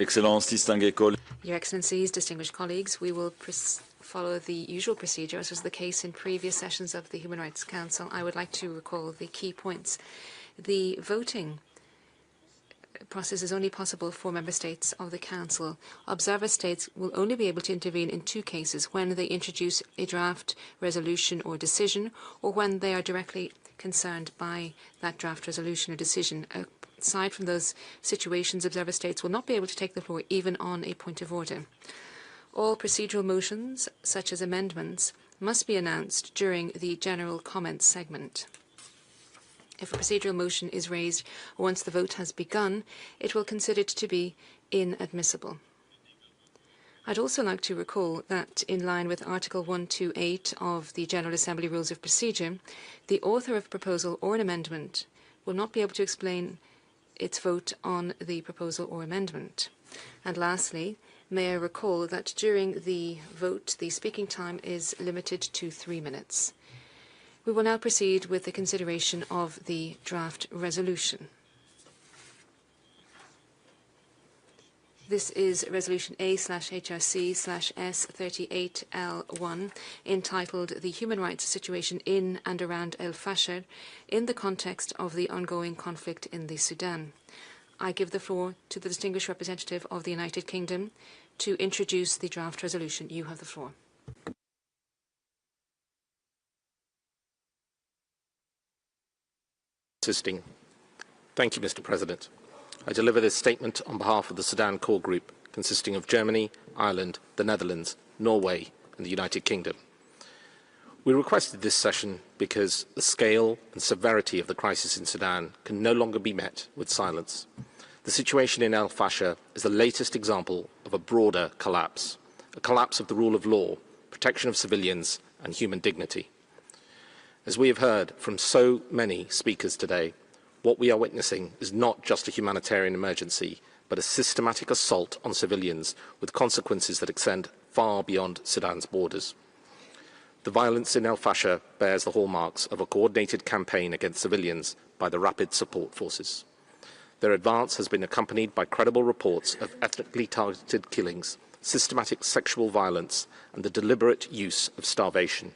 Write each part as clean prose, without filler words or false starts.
Excellences, distingués collègues. Your Excellencies, distinguished colleagues, we will follow the usual procedure, as was the case in previous sessions of the Human Rights Council. I would like to recall the key points. The voting process is only possible for member states of the Council. Observer states will only be able to intervene in two cases: when they introduce a draft resolution or decision, or when they are directly concerned by that draft resolution or decision. Aside from those situations, observer states will not be able to take the floor even on a point of order. All procedural motions, such as amendments, must be announced during the general comments segment. If a procedural motion is raised once the vote has begun, it will consider it to be inadmissible. I'd also like to recall that, in line with Article 128 of the General Assembly Rules of Procedure, the author of a proposal or an amendment will not be able to explain its vote on the proposal or amendment. And lastly, may I recall that during the vote, the speaking time is limited to 3 minutes. We will now proceed with the consideration of the draft resolution. This is Resolution A/HRC/S38L1, entitled The Human Rights Situation in and Around Al-Fashir in the Context of the Ongoing Conflict in the Sudan. I give the floor to the distinguished representative of the United Kingdom to introduce the draft resolution. You have the floor. Thank you, Mr. President. I deliver this statement on behalf of the Sudan Core Group, consisting of Germany, Ireland, the Netherlands, Norway, and the United Kingdom. We requested this session because the scale and severity of the crisis in Sudan can no longer be met with silence. The situation in Al-Fashir is the latest example of a broader collapse, a collapse of the rule of law, protection of civilians, and human dignity. As we have heard from so many speakers today, what we are witnessing is not just a humanitarian emergency, but a systematic assault on civilians with consequences that extend far beyond Sudan's borders. The violence in Al-Fashir bears the hallmarks of a coordinated campaign against civilians by the Rapid Support Forces. Their advance has been accompanied by credible reports of ethnically targeted killings, systematic sexual violence, and the deliberate use of starvation.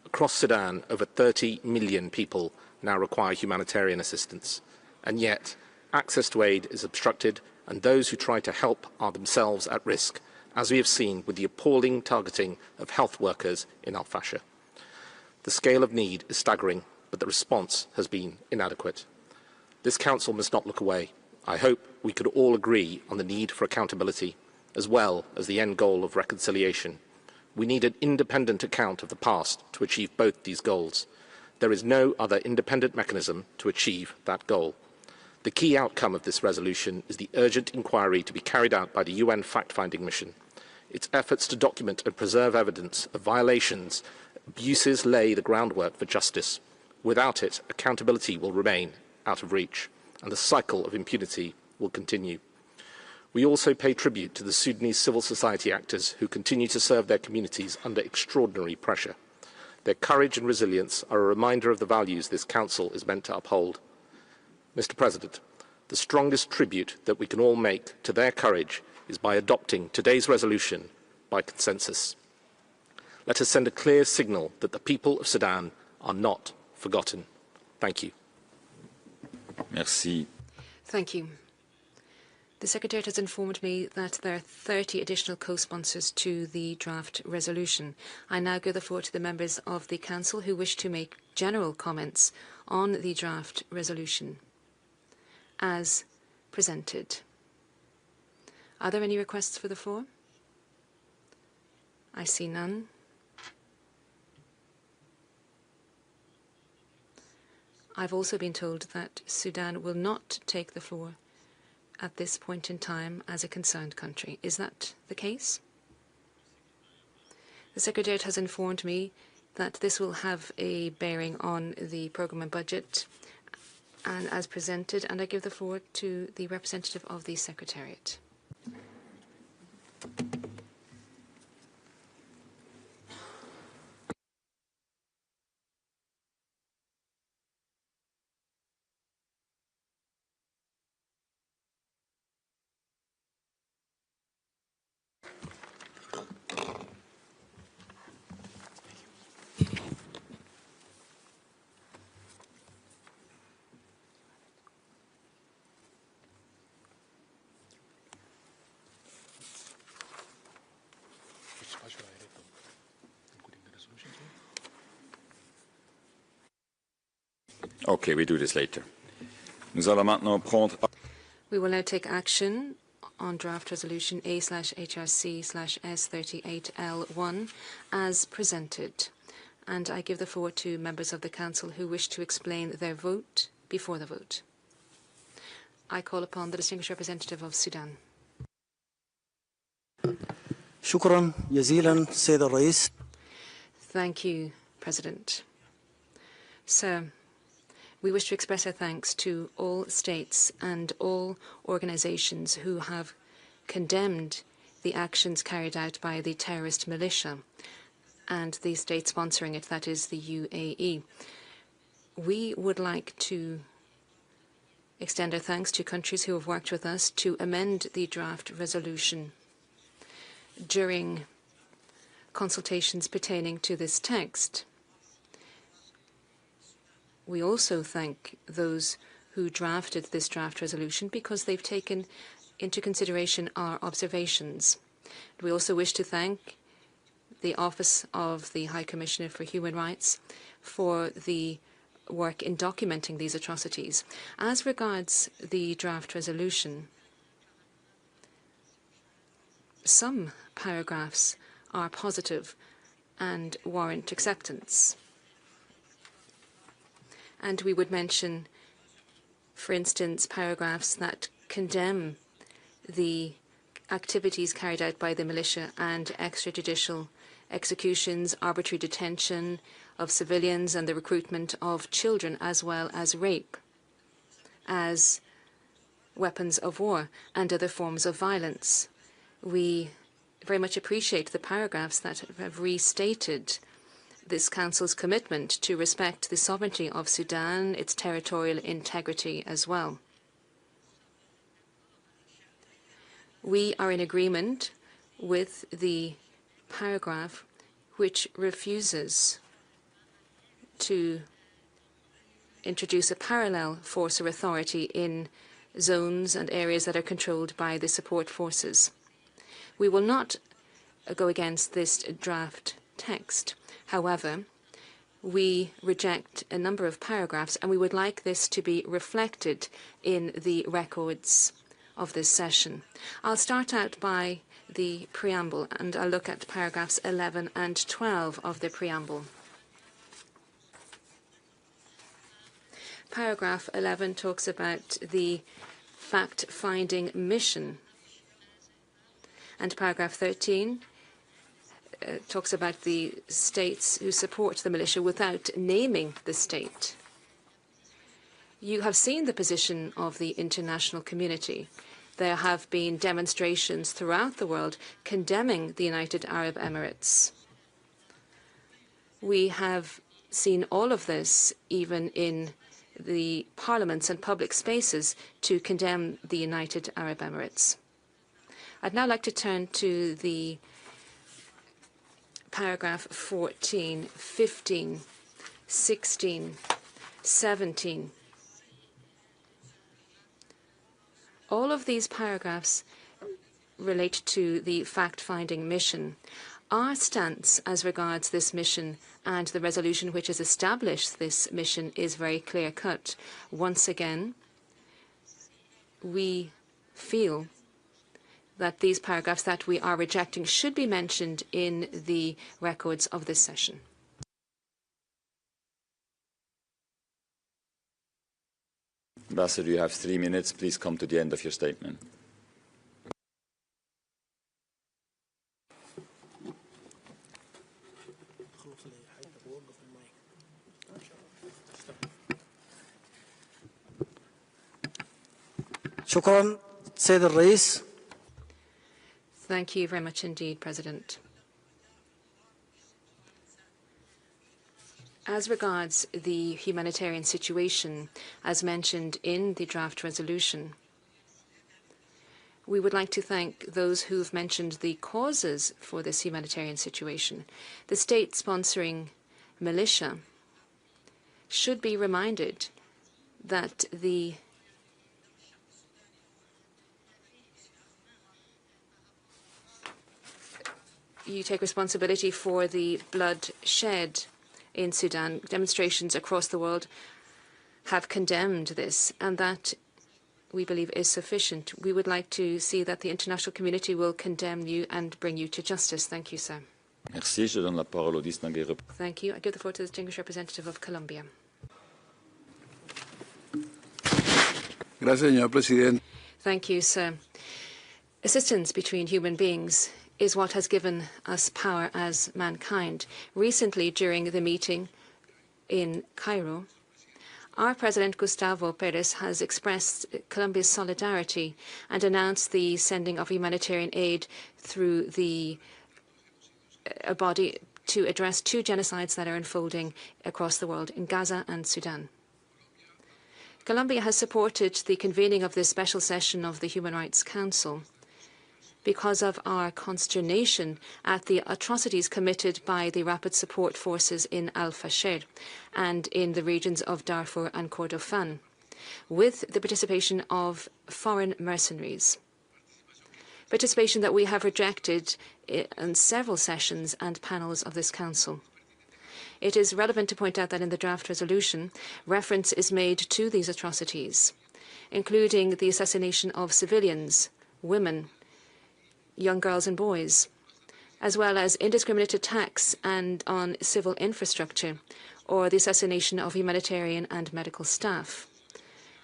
Across Sudan, over 30 million people now require humanitarian assistance, and yet access to aid is obstructed, and those who try to help are themselves at risk, as we have seen with the appalling targeting of health workers in Al-Fashir. The scale of need is staggering, but the response has been inadequate. This Council must not look away. I hope we could all agree on the need for accountability, as well as the end goal of reconciliation. We need an independent account of the past to achieve both these goals. There is no other independent mechanism to achieve that goal. The key outcome of this resolution is the urgent inquiry to be carried out by the UN fact-finding mission. Its efforts to document and preserve evidence of violations, abuses lay the groundwork for justice. Without it, accountability will remain out of reach, and the cycle of impunity will continue. We also pay tribute to the Sudanese civil society actors who continue to serve their communities under extraordinary pressure. Their courage and resilience are a reminder of the values this Council is meant to uphold. Mr. President, the strongest tribute that we can all make to their courage is by adopting today's resolution by consensus. Let us send a clear signal that the people of Sudan are not forgotten. Thank you. Merci. Thank you. The Secretariat has informed me that there are 30 additional co-sponsors to the draft resolution. I now give the floor to the members of the Council who wish to make general comments on the draft resolution as presented. Are there any requests for the floor? I see none. I've also been told that Sudan will not take the floor at this point in time as a concerned country. Is that the case? The Secretariat has informed me that this will have a bearing on the programme and budget and as presented, and I give the floor to the representative of the Secretariat. Okay, we do this later. Nous allons maintenant prendre... We will now take action on draft resolution A/HRC/S38L1 as presented. And I give the floor to members of the Council who wish to explain their vote before the vote. I call upon the distinguished representative of Sudan. شكرا جزيلا سيد الرئيس. Thank you, President. Sir, we wish to express our thanks to all states and all organizations who have condemned the actions carried out by the terrorist militia and the state sponsoring it, that is the UAE. We would like to extend our thanks to countries who have worked with us to amend the draft resolution during consultations pertaining to this text. We also thank those who drafted this draft resolution because they've taken into consideration our observations. We also wish to thank the Office of the High Commissioner for Human Rights for the work in documenting these atrocities. As regards the draft resolution, some paragraphs are positive and warrant acceptance. And we would mention, for instance, paragraphs that condemn the activities carried out by the militia and extrajudicial executions, arbitrary detention of civilians and the recruitment of children, as well as rape as weapons of war and other forms of violence. We very much appreciate the paragraphs that have restated this Council's commitment to respect the sovereignty of Sudan, its territorial integrity as well. We are in agreement with the paragraph which refuses to introduce a parallel force or authority in zones and areas that are controlled by the support forces. We will not go against this draft text. However, we reject a number of paragraphs, and we would like this to be reflected in the records of this session. I'll start out by the preamble, and I'll look at paragraphs 11 and 12 of the preamble. Paragraph 11 talks about the fact-finding mission, and paragraph 13 talks about the states who support the militia without naming the state. You have seen the position of the international community. There have been demonstrations throughout the world condemning the United Arab Emirates. We have seen all of this even in the parliaments and public spaces to condemn the United Arab Emirates. I'd now like to turn to the paragraph 14, 15, 16, 17. All of these paragraphs relate to the fact-finding mission. Our stance as regards this mission and the resolution which has established this mission is very clear-cut. Once again, we feel that these paragraphs that we are rejecting should be mentioned in the records of this session. Ambassador, you have 3 minutes. Please come to the end of your statement. شكرا سيد الرئيس. Thank you very much indeed, President. As regards the humanitarian situation, as mentioned in the draft resolution, we would like to thank those who've mentioned the causes for this humanitarian situation. The state-sponsoring militia should be reminded that you take responsibility for the blood shed in Sudan. Demonstrations across the world have condemned this, and that we believe is sufficient. We would like to see that the international community will condemn you and bring you to justice. Thank you, sir. Merci. Je donne la parole au distingué. Thank you. I give the floor to the distinguished representative of Colombia. Gracias, señor presidente. Thank you, sir. Assistance between human beings is what has given us power as mankind. Recently, during the meeting in Cairo, our President Gustavo Perez has expressed Colombia's solidarity and announced the sending of humanitarian aid through a body to address 2 genocides that are unfolding across the world in Gaza and Sudan. Colombia has supported the convening of this special session of the Human Rights Council because of our consternation at the atrocities committed by the Rapid Support Forces in Al-Fashir and in the regions of Darfur and Kordofan, with the participation of foreign mercenaries. Participation that we have rejected in several sessions and panels of this Council. It is relevant to point out that in the draft resolution, reference is made to these atrocities, including the assassination of civilians, women, young girls and boys, as well as indiscriminate attacks on civil infrastructure or the assassination of humanitarian and medical staff.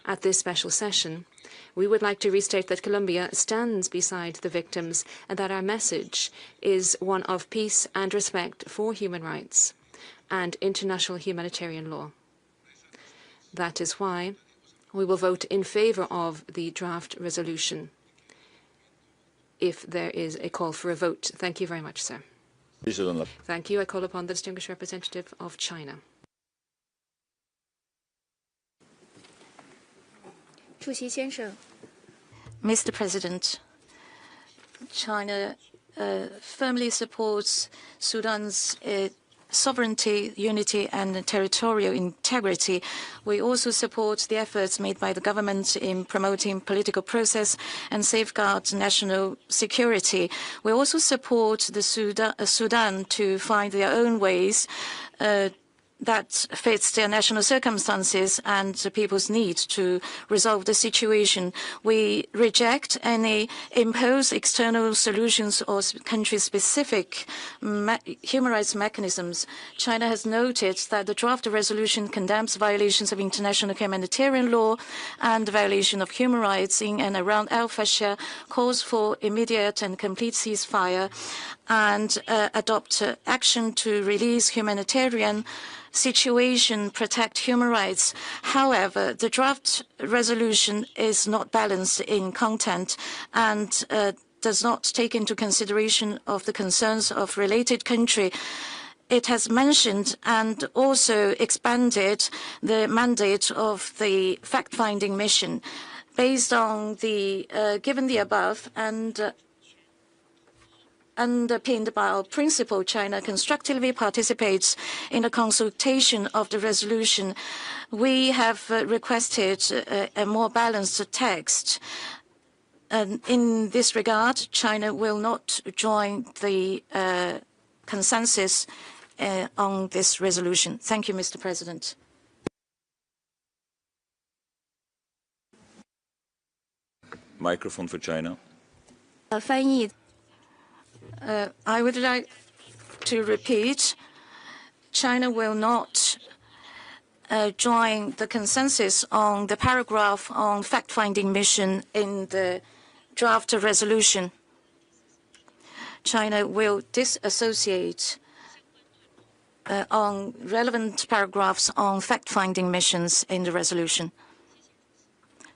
At this special session, we would like to restate that Colombia stands beside the victims and that our message is one of peace and respect for human rights and international humanitarian law. That is why we will vote in favor of the draft resolution if there is a call for a vote. Thank you very much, sir. Thank you. I call upon the distinguished representative of China. Mr. President, China firmly supports Sudan's sovereignty, unity and territorial integrity. We also support the efforts made by the government in promoting political process and safeguard national security. We also support the Sudan to find their own ways that fits their national circumstances and the people's need to resolve the situation. We reject any imposed external solutions or country-specific human rights mechanisms. China has noted that the draft resolution condemns violations of international humanitarian law and the violation of human rights in and around Al-Fashir, calls for immediate and complete ceasefire, and adopt action to release humanitarian situation, protect human rights. However, the draft resolution is not balanced in content and does not take into consideration of the concerns of related country. It has mentioned and also expanded the mandate of the fact-finding mission. Based on the given the above and underpinned by our principle, China constructively participates in the consultation of the resolution. We have requested a more balanced text. And in this regard, China will not join the consensus on this resolution. Thank you, Mr. President. Microphone for China. I would like to repeat, China will not join the consensus on the paragraph on fact-finding mission in the draft resolution. China will disassociate on relevant paragraphs on fact-finding missions in the resolution.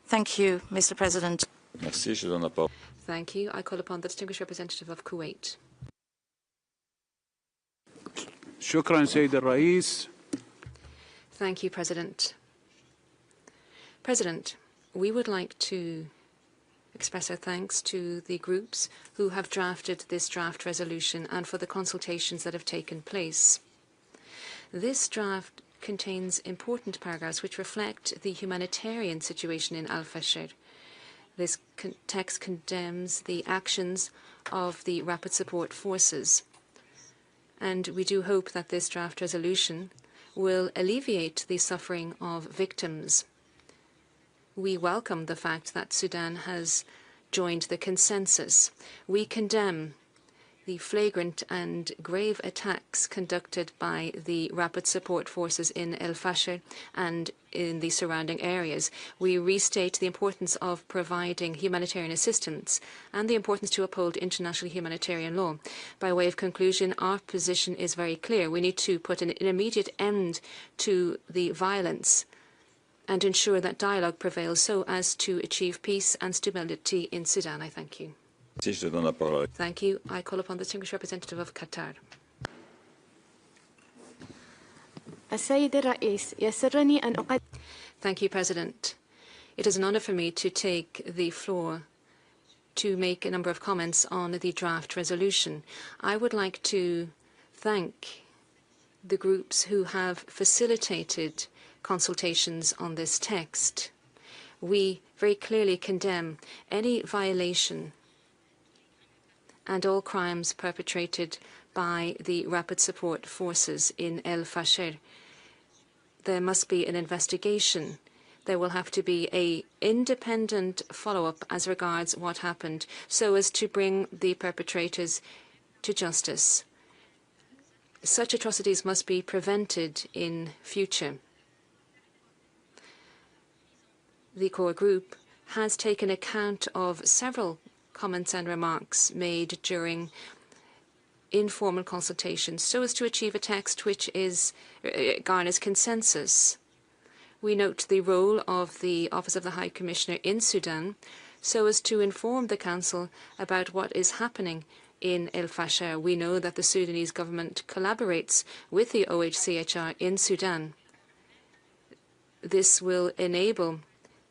Thank you, Mr. President. Merci. Je donne la parole. Thank you. I call upon the distinguished representative of Kuwait. Shukran, Sayyid al-Rais. Thank you, President. President, we would like to express our thanks to the groups who have drafted this draft resolution and for the consultations that have taken place. This draft contains important paragraphs which reflect the humanitarian situation in Al-Fashir. This text condemns the actions of the Rapid Support Forces. And we do hope that this draft resolution will alleviate the suffering of victims. We welcome the fact that Sudan has joined the consensus. We condemn the flagrant and grave attacks conducted by the Rapid Support Forces in Al-Fashir and in the surrounding areas. We restate the importance of providing humanitarian assistance and the importance to uphold international humanitarian law. By way of conclusion, our position is very clear. We need to put an immediate end to the violence and ensure that dialogue prevails so as to achieve peace and stability in Sudan. I thank you. Thank you. I call upon the distinguished representative of Qatar. Thank you, President. It is an honor for me to take the floor to make a number of comments on the draft resolution. I would like to thank the groups who have facilitated consultations on this text. We very clearly condemn any violation and all crimes perpetrated by the Rapid Support Forces in Al-Fashir. There must be an investigation. There will have to be an independent follow-up as regards what happened so as to bring the perpetrators to justice. Such atrocities must be prevented in future. The core group has taken account of several comments and remarks made during informal consultations so as to achieve a text which garners consensus. We note the role of the Office of the High Commissioner in Sudan so as to inform the Council about what is happening in Al-Fashir. We know that the Sudanese government collaborates with the OHCHR in Sudan. This will enable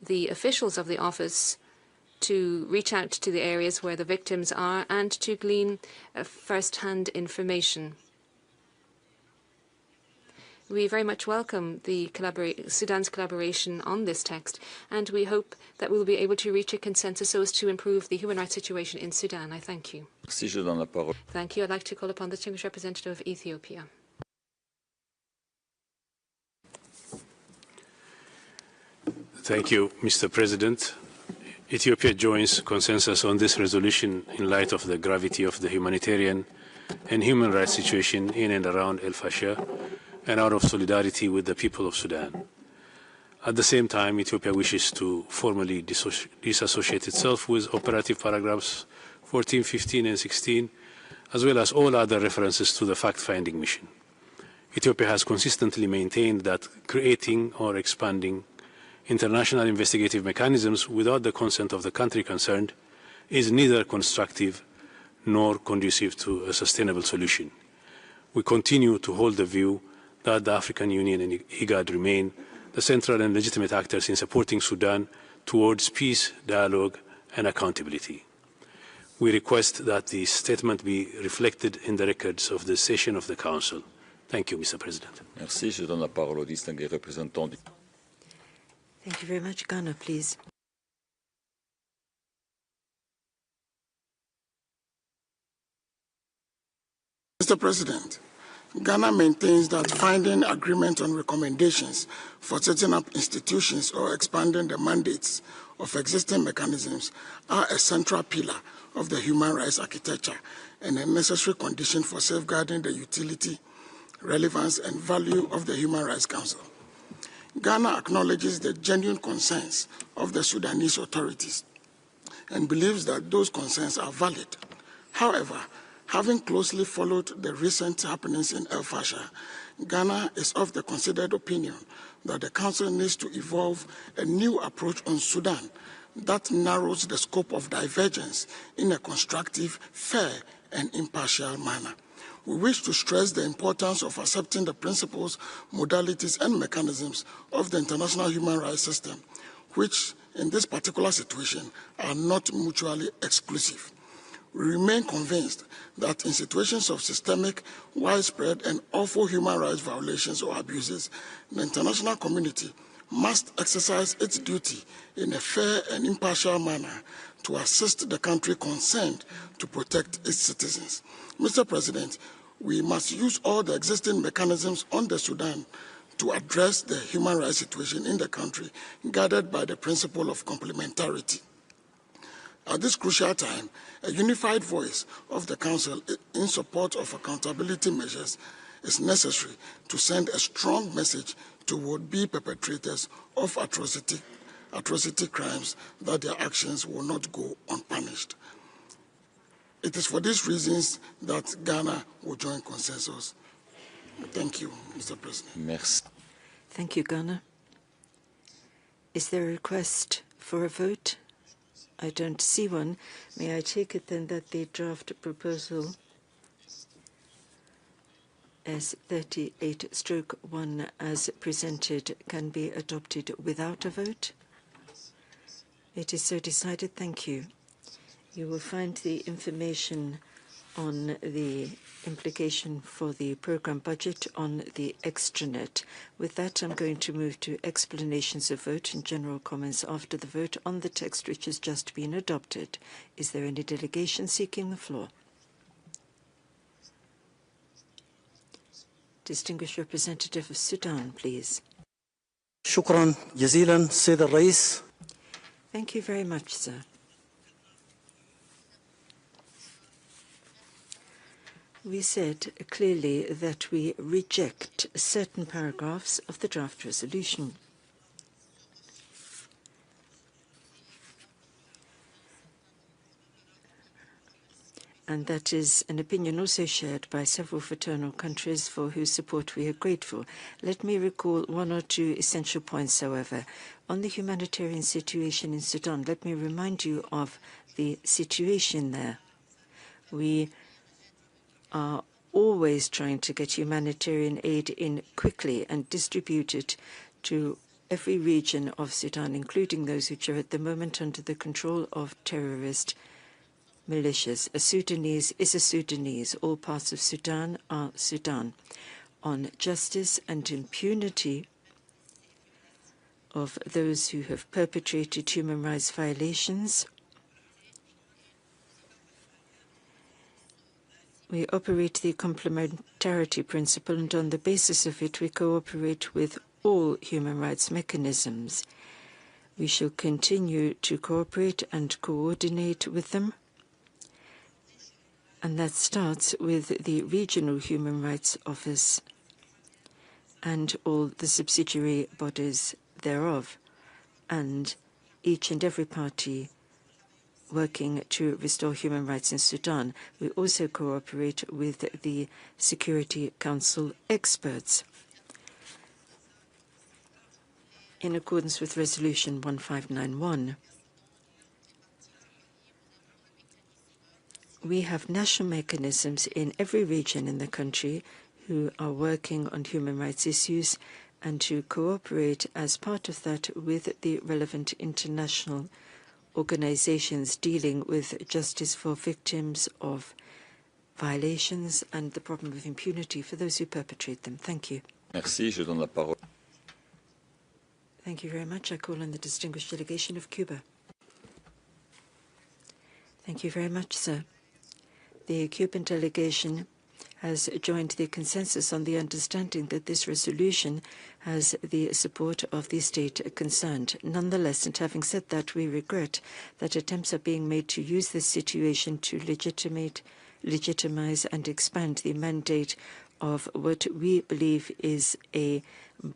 the officials of the office to reach out to the areas where the victims are and to glean first-hand information. We very much welcome the Sudan's collaboration on this text, and we hope that we will be able to reach a consensus so as to improve the human rights situation in Sudan. I thank you. Thank you. I'd like to call upon the distinguished representative of Ethiopia. Thank you, Mr. President. Ethiopia joins consensus on this resolution in light of the gravity of the humanitarian and human rights situation in and around Al-Fashir and out of solidarity with the people of Sudan. At the same time, Ethiopia wishes to formally disassociate itself with operative paragraphs 14, 15, and 16, as well as all other references to the fact-finding mission. Ethiopia has consistently maintained that creating or expanding international investigative mechanisms without the consent of the country concerned is neither constructive nor conducive to a sustainable solution. We continue to hold the view that the African Union and IGAD remain the central and legitimate actors in supporting Sudan towards peace, dialogue, and accountability. We request that the statement be reflected in the records of the session of the Council. Thank you, Mr. President. Merci. Je donne la parole au distingué représentant du... Thank you very much. Ghana, please. Mr. President, Ghana maintains that finding agreement on recommendations for setting up institutions or expanding the mandates of existing mechanisms are a central pillar of the human rights architecture and a necessary condition for safeguarding the utility, relevance, and value of the Human Rights Council. Ghana acknowledges the genuine concerns of the Sudanese authorities and believes that those concerns are valid. However, having closely followed the recent happenings in Al-Fashir, Ghana is of the considered opinion that the Council needs to evolve a new approach on Sudan that narrows the scope of divergence in a constructive, fair, and impartial manner. We wish to stress the importance of accepting the principles, modalities, and mechanisms of the international human rights system, which, in this particular situation, are not mutually exclusive. We remain convinced that in situations of systemic, widespread, and awful human rights violations or abuses, the international community must exercise its duty in a fair and impartial manner to assist the country concerned to protect its citizens. Mr. President, we must use all the existing mechanisms under Sudan to address the human rights situation in the country, guided by the principle of complementarity. At this crucial time, a unified voice of the Council in support of accountability measures is necessary to send a strong message to would-be perpetrators of atrocity crimes that their actions will not go unpunished. It is for these reasons that Ghana will join consensus. Thank you, Mr. President. Merci. Thank you, Ghana. Is there a request for a vote? I don't see one. May I take it then that the draft proposal S38/1 as presented can be adopted without a vote? It is so decided. Thank you. You will find the information on the implication for the program budget on the extranet. With that, I'm going to move to explanations of vote and general comments after the vote on the text which has just been adopted. Is there any delegation seeking the floor? Distinguished representative of Sudan, please. شكرا جزيلا سيد الرئيس. Thank you very much, sir. We said clearly that we reject certain paragraphs of the draft resolution. And that is an opinion also shared by several fraternal countries for whose support we are grateful. Let me recall one or two essential points, however. On the humanitarian situation in Sudan, let me remind you of the situation there. We are always trying to get humanitarian aid in quickly and distribute it to every region of Sudan, including those which are at the moment under the control of terrorist militias. A Sudanese is a Sudanese. All parts of Sudan are Sudan. On justice and impunity of those who have perpetrated human rights violations, we operate the complementarity principle, and on the basis of it, we cooperate with all human rights mechanisms. We shall continue to cooperate and coordinate with them, and that starts with the Regional Human Rights Office and all the subsidiary bodies thereof, and each and every party working to restore human rights in Sudan. We also cooperate with the Security Council experts in accordance with Resolution 1591. We have national mechanisms in every region in the country who are working on human rights issues and to cooperate as part of that with the relevant international organizations dealing with justice for victims of violations and the problem of impunity for those who perpetrate them. Thank you. Merci. Je donne la parole. Thank you very much. I call on the distinguished delegation of Cuba. Thank you very much, sir. The Cuban delegation has joined the consensus on the understanding that this resolution has the support of the state concerned. Nonetheless, and having said that, we regret that attempts are being made to use this situation to legitimize and expand the mandate of what we believe is a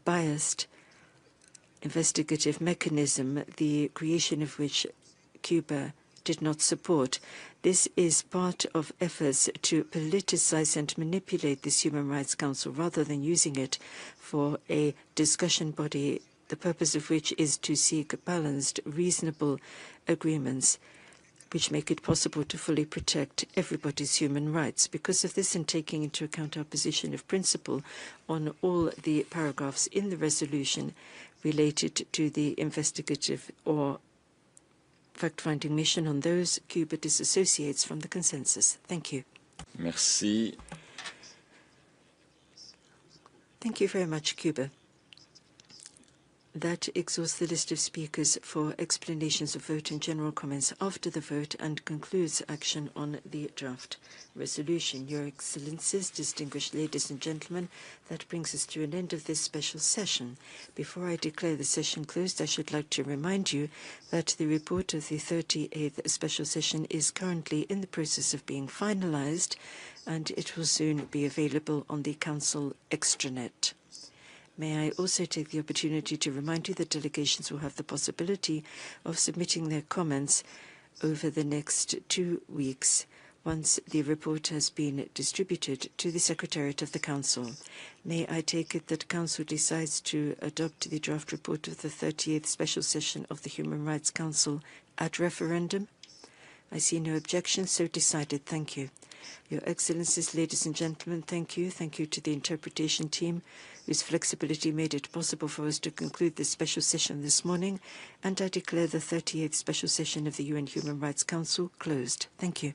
biased investigative mechanism, the creation of which Cuba did not support. This is part of efforts to politicize and manipulate this Human Rights Council rather than using it for a discussion body, the purpose of which is to seek balanced, reasonable agreements which make it possible to fully protect everybody's human rights. Because of this, and taking into account our position of principle on all the paragraphs in the resolution related to the investigative or fact-finding mission on those, Cuba disassociates from the consensus. Thank you. Merci. Thank you very much, Cuba. That exhausts the list of speakers for explanations of vote and general comments after the vote and concludes action on the draft resolution. Your Excellencies, distinguished ladies and gentlemen, that brings us to an end of this special session. Before I declare the session closed, I should like to remind you that the report of the 38th special session is currently in the process of being finalized, and it will soon be available on the Council extranet. May I also take the opportunity to remind you that delegations will have the possibility of submitting their comments over the next 2 weeks once the report has been distributed to the Secretariat of the Council. May I take it that Council decides to adopt the draft report of the 38th Special Session of the Human Rights Council at referendum? I see no objection, so decided. Thank you. Your Excellencies, ladies and gentlemen, thank you. Thank you to the interpretation team, whose flexibility made it possible for us to conclude this special session this morning, and I declare the 38th Special Session of the UN Human Rights Council closed. Thank you.